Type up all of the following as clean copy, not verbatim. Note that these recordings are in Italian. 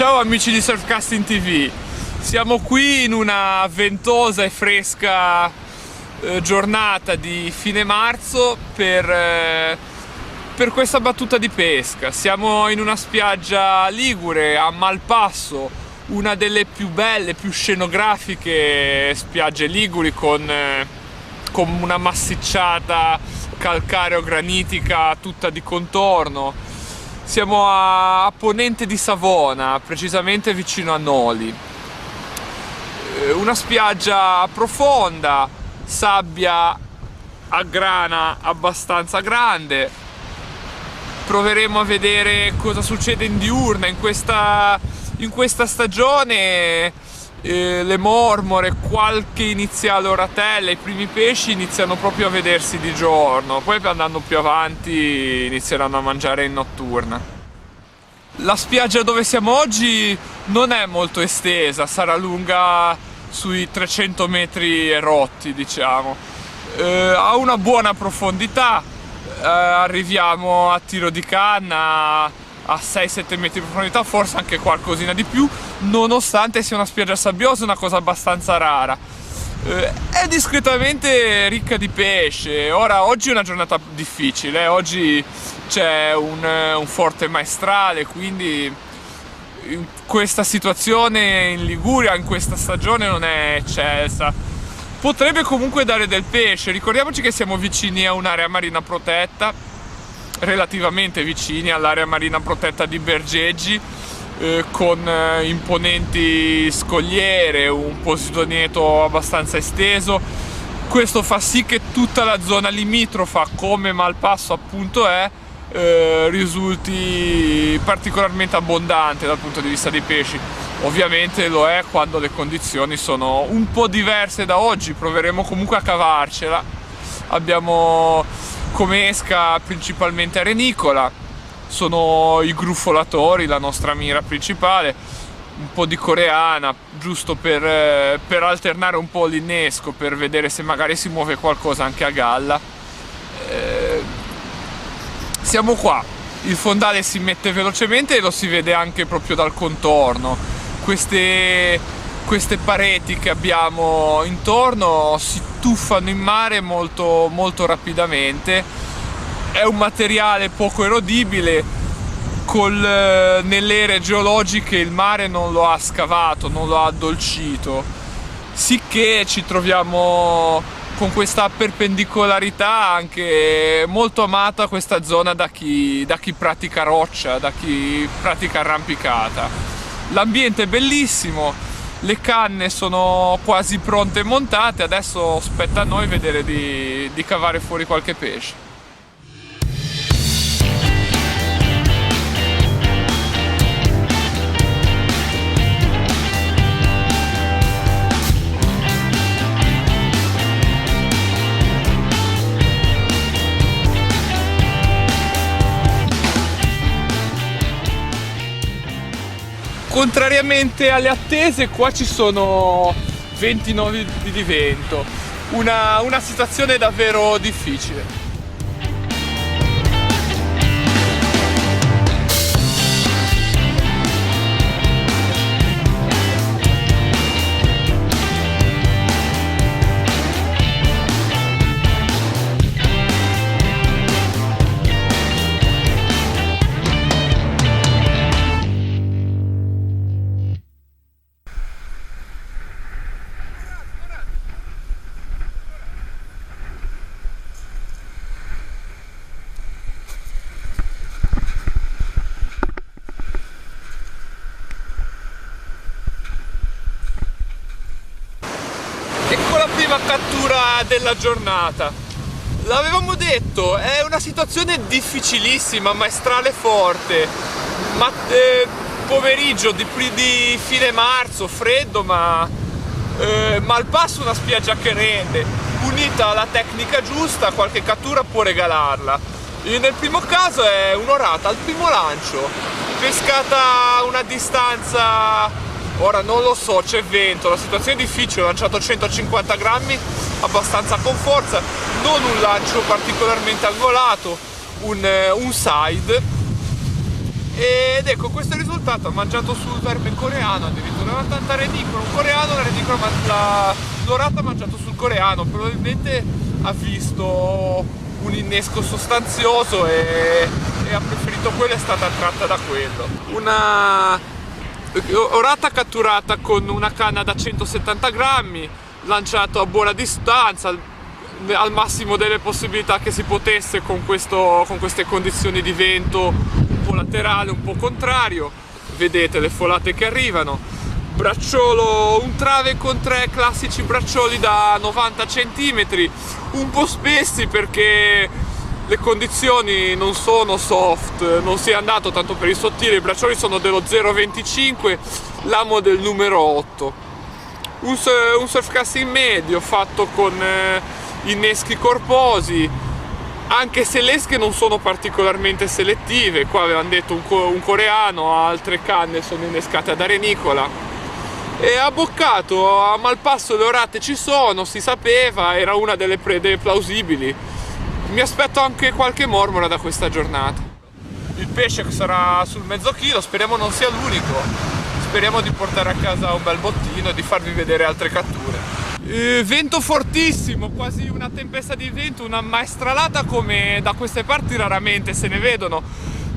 Ciao amici di Surfcasting TV, siamo qui in una ventosa e fresca giornata di fine marzo per questa battuta di pesca. Siamo in una spiaggia ligure a Malpasso, una delle più belle, più scenografiche spiagge liguri con una massicciata calcareo-granitica tutta di contorno. Siamo a ponente di Savona, precisamente vicino a Noli. Una spiaggia profonda, sabbia a grana abbastanza grande. Proveremo a vedere cosa succede in diurna in questa stagione. Le mormore, qualche iniziale oratella, i primi pesci iniziano proprio a vedersi di giorno, poi andando più avanti inizieranno a mangiare in notturna. La spiaggia dove siamo oggi non è molto estesa, sarà lunga sui 300 metri rotti, diciamo. Ha una buona profondità, arriviamo a tiro di canna a 6-7 metri di profondità, forse anche qualcosina di più, nonostante sia una spiaggia sabbiosa, una cosa abbastanza rara. È discretamente ricca di pesce. Oggi è una giornata difficile, oggi c'è un forte maestrale, quindi in questa situazione in Liguria, in questa stagione, non è eccelsa. Potrebbe comunque dare del pesce. Ricordiamoci che siamo vicini a un'area marina protetta, relativamente vicini all'area marina protetta di Bergeggi, con imponenti scogliere, un posidonieto abbastanza esteso. Questo fa sì che tutta la zona limitrofa, come Malpasso appunto è, risulti particolarmente abbondante dal punto di vista dei pesci. Ovviamente lo è quando le condizioni sono un po' diverse da oggi, proveremo comunque a cavarcela. Abbiamo come esca principalmente arenicola, sono i gruffolatori la nostra mira principale, un po' di coreana, giusto per alternare un po' l'innesco, per vedere se magari si muove qualcosa anche a galla. Siamo qua, il fondale si mette velocemente e lo si vede anche proprio dal contorno. Queste pareti che abbiamo intorno si tuffano in mare molto, molto rapidamente. È un materiale poco erodibile, nelle ere geologiche il mare non lo ha scavato, non lo ha addolcito, sicché ci troviamo con questa perpendicolarità anche molto amata questa zona da chi pratica roccia, da chi pratica arrampicata. L'ambiente è bellissimo, le canne sono quasi pronte e montate, adesso spetta a noi vedere di cavare fuori qualche pesce. Contrariamente alle attese, qua ci sono 20 nodi di vento, una situazione davvero difficile. Ecco la prima cattura della giornata. L'avevamo detto, è una situazione difficilissima, maestrale forte, ma pomeriggio di fine marzo, freddo, ma Malpasso una spiaggia che rende, unita alla tecnica giusta, qualche cattura può regalarla. Nel primo caso è un'orata al primo lancio, pescata a una distanza. Ora non lo so, c'è vento, la situazione è difficile, ho lanciato 150 grammi, abbastanza con forza, non un lancio particolarmente angolato, un side, Ed ecco, questo è il risultato. Ha mangiato sul verme coreano, addirittura aveva tanta renicola, un coreano, la renicola, l'orata ha mangiato sul coreano, probabilmente ha visto un innesco sostanzioso e ha preferito quello, è stata attratta da quello. Una orata catturata con una canna da 170 grammi, lanciato a buona distanza, al massimo delle possibilità che si potesse con queste condizioni di vento un po' laterale, un po' contrario. Vedete le folate che arrivano, bracciolo, un trave con 3 classici braccioli da 90 cm, un po' spessi perché le condizioni non sono soft, non si è andato tanto per il sottile, i braccioli sono dello 0,25, l'amo del numero 8. Un surfcasting medio fatto con inneschi corposi, anche se le esche non sono particolarmente selettive. Qua avevano detto un coreano, altre canne sono innescate ad arenicola. E ha boccato, a malpasso le orate ci sono, si sapeva, era una delle prede plausibili. Mi aspetto anche qualche mormora da questa giornata. Il pesce sarà sul mezzo chilo, speriamo non sia l'unico. Speriamo di portare a casa un bel bottino e di farvi vedere altre catture. Vento fortissimo, quasi una tempesta di vento, una maestralata come da queste parti raramente se ne vedono.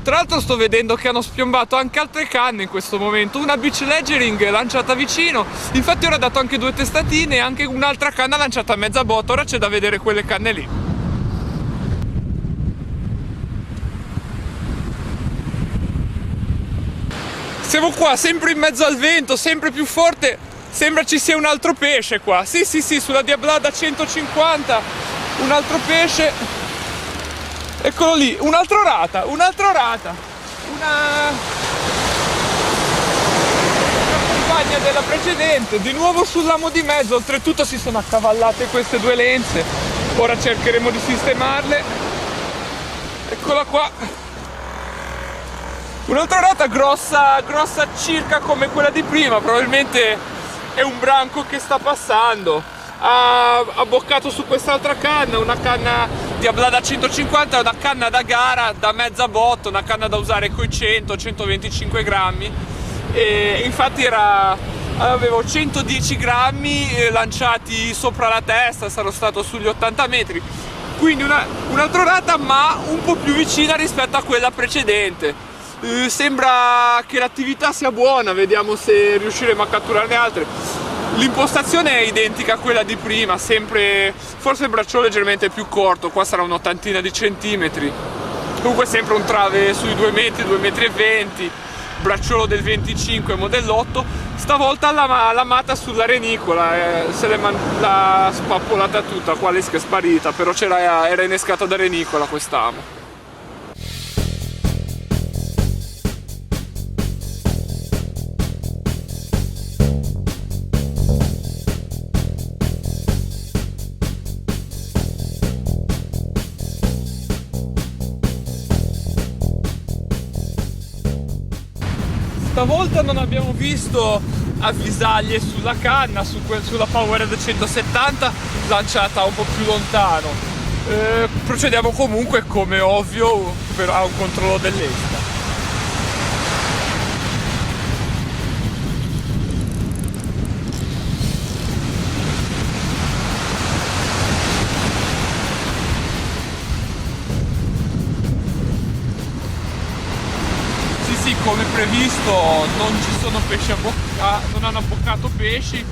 Tra l'altro sto vedendo che hanno spiombato anche altre canne in questo momento, una beach ledgering lanciata vicino, infatti ora ha dato anche 2 testatine e anche un'altra canna lanciata a mezza botta, ora c'è da vedere quelle canne lì. Siamo qua sempre in mezzo al vento, sempre più forte, sembra ci sia un altro pesce qua. Sì, sulla Diablada 150, un altro pesce. Eccolo lì, un'altra orata. Una compagna della precedente, di nuovo sull'amo di mezzo, oltretutto si sono accavallate queste 2 lenze. Ora cercheremo di sistemarle. Eccola qua. Un'altra orata grossa circa come quella di prima, probabilmente è un branco che sta passando. Ha boccato su quest'altra canna, una canna Diablada 150, una canna da gara da mezza botta, una canna da usare coi 100-125 grammi. E infatti avevo 110 grammi lanciati sopra la testa, sarò stato sugli 80 metri. Quindi un'altra orata, ma un po' più vicina rispetto a quella precedente. Sembra che l'attività sia buona, vediamo se riusciremo a catturarne altre. L'impostazione è identica a quella di prima, sempre, forse il bracciolo leggermente più corto, qua sarà un'ottantina di centimetri. Comunque sempre un trave sui 2 metri, 2,20 metri, bracciolo del 25 modellotto. Stavolta l'ha mata sulla renicola, se l'ha spappolata tutta, qua l'esca è sparita, però era innescata da renicola quest'amo. Stavolta non abbiamo visto avvisaglie sulla canna, sulla Powerhead 170 lanciata un po' più lontano. Procediamo comunque come ovvio a un controllo dell'esca. Sì, come previsto non ci sono pesci non hanno abboccato pesci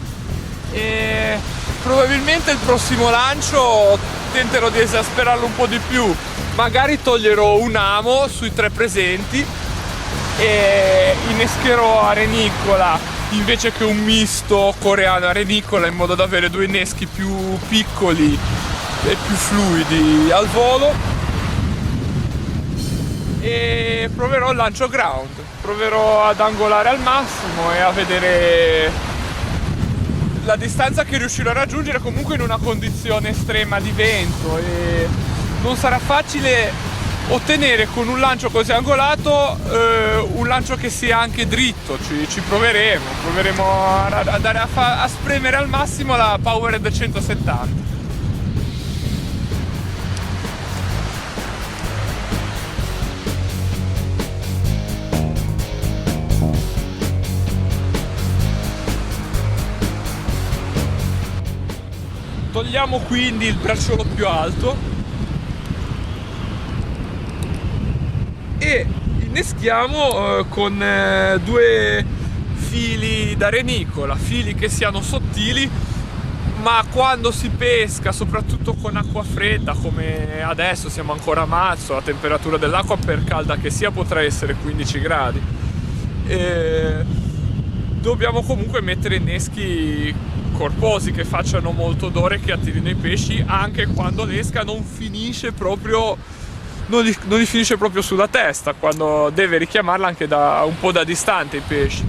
e probabilmente il prossimo lancio tenterò di esasperarlo un po' di più, magari toglierò un amo sui 3 presenti e innescherò a renicola invece che un misto coreano a renicola, in modo da avere 2 inneschi più piccoli e più fluidi al volo. E proverò il lancio ground, proverò ad angolare al massimo e a vedere la distanza che riuscirò a raggiungere, comunque in una condizione estrema di vento, e non sarà facile ottenere con un lancio così angolato un lancio che sia anche dritto. Ci proveremo a spremere al massimo la Powerhead 170. togliamo quindi il bracciolo più alto e inneschiamo con due fili da renicola, fili che siano sottili, ma quando si pesca, soprattutto con acqua fredda, come adesso siamo ancora a marzo, la temperatura dell'acqua, per calda che sia, potrà essere 15 gradi. Dobbiamo comunque mettere inneschi corposi che facciano molto odore, che attirino i pesci, anche quando l'esca non finisce proprio, non gli finisce proprio sulla testa, quando deve richiamarla anche da un po' da distante i pesci.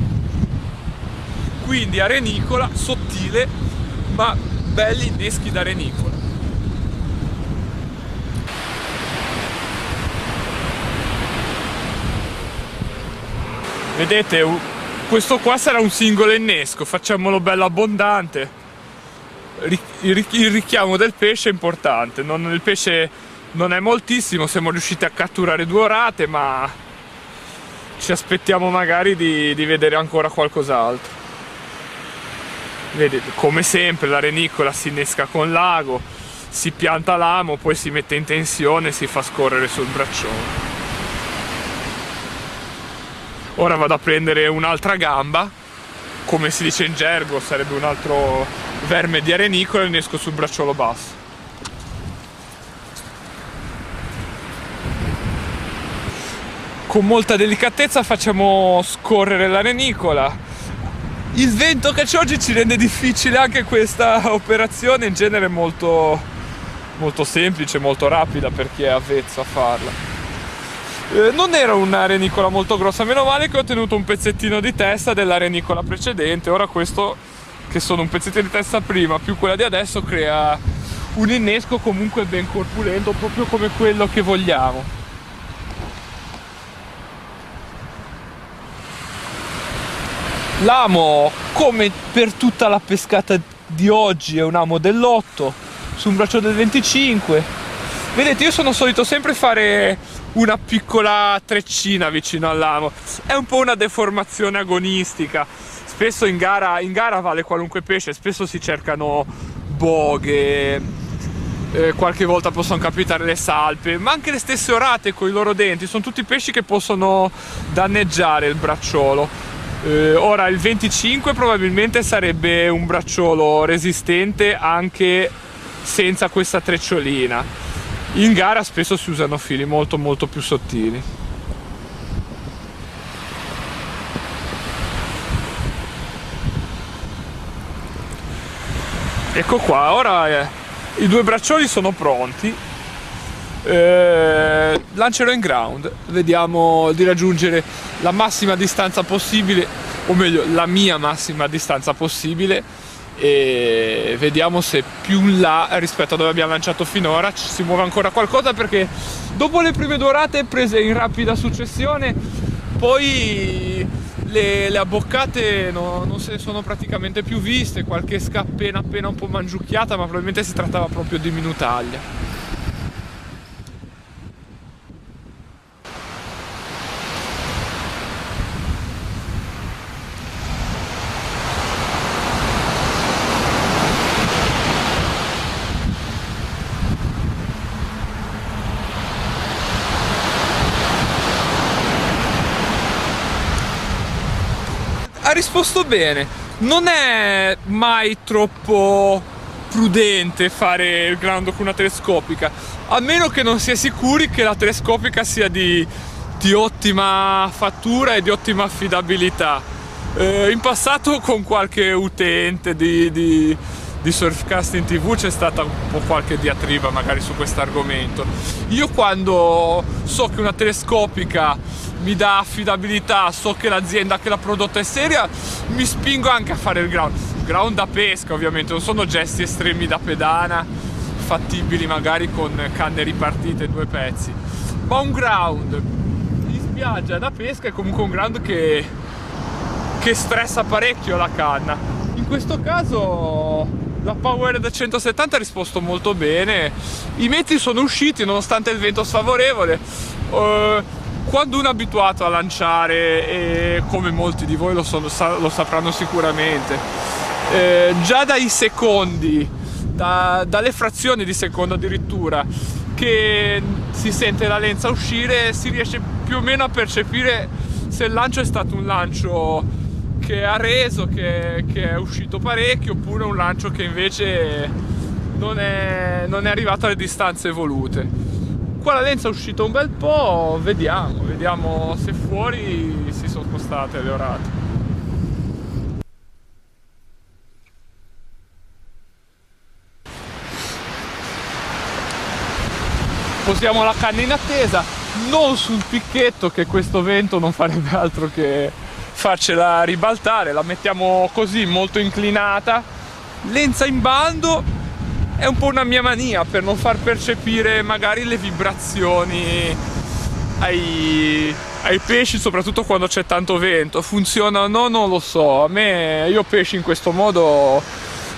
Quindi a renicola, sottile, ma belli inneschi da renicola. Vedete, questo qua sarà un singolo innesco, facciamolo bello abbondante. Il richiamo del pesce è importante, il pesce non è moltissimo, siamo riusciti a catturare 2 orate, ma ci aspettiamo magari di vedere ancora qualcos'altro. Vedete, come sempre la renicola si innesca con l'ago, si pianta l'amo, poi si mette in tensione e si fa scorrere sul bracciolo. Ora vado a prendere un'altra gamba, come si dice in gergo, sarebbe un altro verme di arenicola, e innesco sul bracciolo basso. Con molta delicatezza facciamo scorrere la renicola. Il vento che c'è oggi ci rende difficile anche questa operazione, in genere molto semplice, molto rapida per chi è avvezzo a farla. Non era una renicola molto grossa, meno male che ho tenuto un pezzettino di testa della renicola precedente. Ora questo, che sono un pezzettino di testa prima più quella di adesso, crea un innesco comunque ben corpulento, proprio come quello che vogliamo. L'amo, come per tutta la pescata di oggi, è un amo dell'8 su un bracciolo del 25. Vedete, io sono solito sempre fare una piccola treccina vicino all'amo. È un po' una deformazione agonistica. Spesso in gara vale qualunque pesce, spesso si cercano boghe, qualche volta possono capitare le salpe, ma anche le stesse orate con i loro denti. Sono tutti pesci che possono danneggiare il bracciolo. Ora il 25 probabilmente sarebbe un bracciolo resistente anche senza questa trecciolina. In gara spesso si usano fili molto più sottili. Ecco qua, ora i 2 braccioli sono pronti. Lancerò in ground, vediamo di raggiungere la massima distanza possibile, o meglio la mia massima distanza possibile, e vediamo se più in là rispetto a dove abbiamo lanciato finora ci si muove ancora qualcosa, perché dopo le prime 2 orate prese in rapida successione, poi le abboccate non se ne sono praticamente più viste, qualche esca appena un po' mangiucchiata, ma probabilmente si trattava proprio di minutaglia. Ha risposto bene, non è mai troppo prudente fare il ground con una telescopica, a meno che non si è sicuri che la telescopica sia di ottima fattura e di ottima affidabilità. In passato con qualche utente di Surfcasting TV c'è stata un po' qualche diatriba magari su questo argomento. Io quando so che una telescopica mi dà affidabilità, so che l'azienda che l'ha prodotta è seria, mi spingo anche a fare il ground da pesca. Ovviamente non sono gesti estremi da pedana, fattibili magari con canne ripartite 2 pezzi, ma un ground in spiaggia da pesca è comunque un ground che stressa parecchio la canna. In questo caso la Power da 170 ha risposto molto bene, i metri sono usciti nonostante il vento sfavorevole. Quando uno è abituato a lanciare, e come molti di voi lo sapranno sicuramente, già dai secondi dalle frazioni di secondo addirittura che si sente la lenza uscire, si riesce più o meno a percepire se il lancio è stato un lancio che ha reso, che è uscito parecchio, oppure un lancio che invece non è arrivato alle distanze volute. Qua la lenza è uscita un bel po', vediamo se fuori si sono spostate le orate. Posiamo la canna in attesa, non sul picchetto, che questo vento non farebbe altro che farcela ribaltare, la mettiamo così molto inclinata, lenza in bando. È un po' una mia mania per non far percepire magari le vibrazioni ai pesci, soprattutto quando c'è tanto vento. Funziona o no, non lo so. Io pesci in questo modo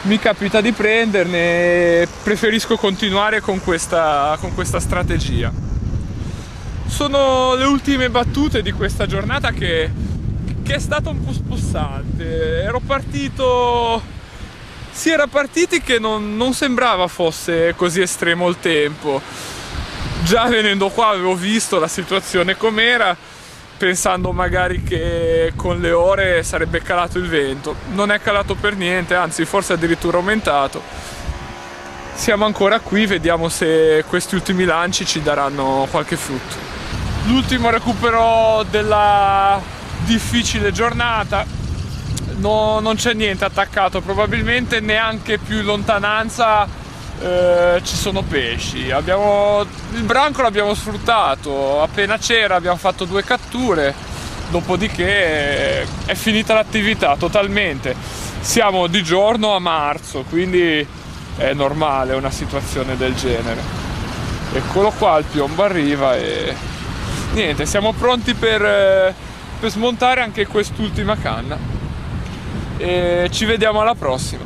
mi capita di prenderne, preferisco continuare con questa strategia. Sono le ultime battute di questa giornata che è stata un po' spossante. Si era partiti che non sembrava fosse così estremo il tempo. Già venendo qua avevo visto la situazione com'era, pensando magari che con le ore sarebbe calato il vento. Non è calato per niente, anzi forse addirittura aumentato. Siamo ancora qui, vediamo se questi ultimi lanci ci daranno qualche frutto. L'ultimo recupero della difficile giornata. Non c'è niente attaccato, probabilmente neanche più in lontananza ci sono pesci. Il branco l'abbiamo sfruttato, appena c'era abbiamo fatto 2 catture, dopodiché è finita l'attività totalmente. Siamo di giorno a marzo, quindi è normale una situazione del genere. Eccolo qua, il piombo arriva e niente, siamo pronti per smontare anche quest'ultima canna. E ci vediamo alla prossima.